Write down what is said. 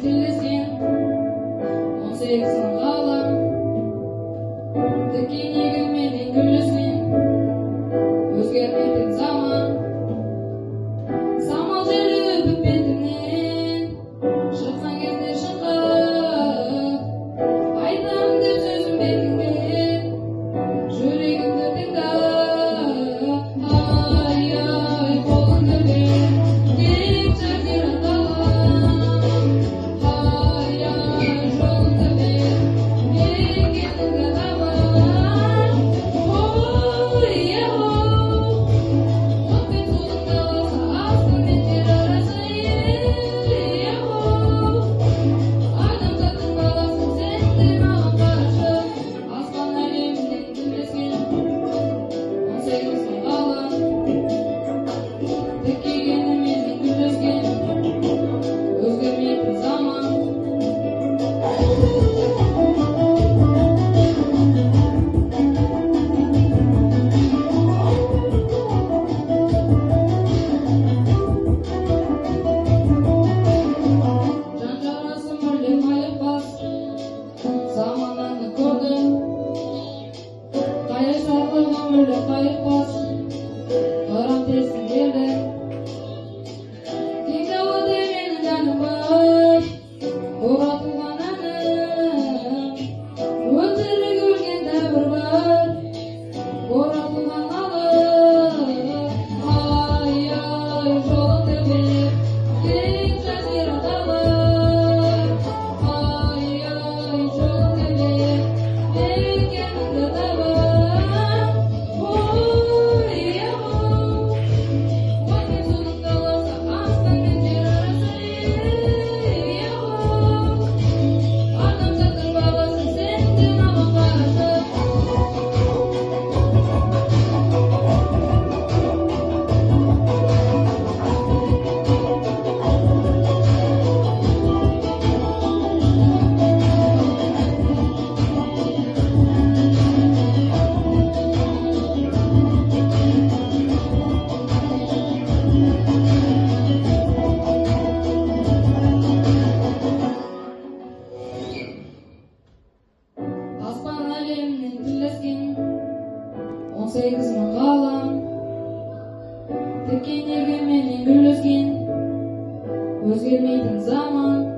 тілдескен 18 ғалам тіке негізменен гүлдескен өзгермейтін заман самал желі өпіп бетімнен шыққан кезде шыққан айтамын деп сөзім бетіңден жүрегімді тыңда ай ай қолың көрген керек жардира талам ай ай жолың көрген керек екеніңді табам ой отпен судың даласы аспан мен жер арасы адамзаттың баласы сендей маған қарашы аспан әлемінен тілдескен 18 ғалам тіке менен гүлдескен өзгермейтін заман жан жарасы мүлдем айықпас замананы көрдім қайырсарлығы мүлде қайықпас ырым тесін келді кең даладай менің жаным бар оратылған әнім өтірік өлген дәуір бар оратылған алып ай ай жолың төбелеп кең жазира талып ай ай жолың төбелеп екеніңді табам ой отпен судың даласы аспан мен жер арасы адамзаттың баласы сендей маған қарашы аспан әлемінен тілдескен 18 ғалам тіке менен гүлдескен өзгермейтін заман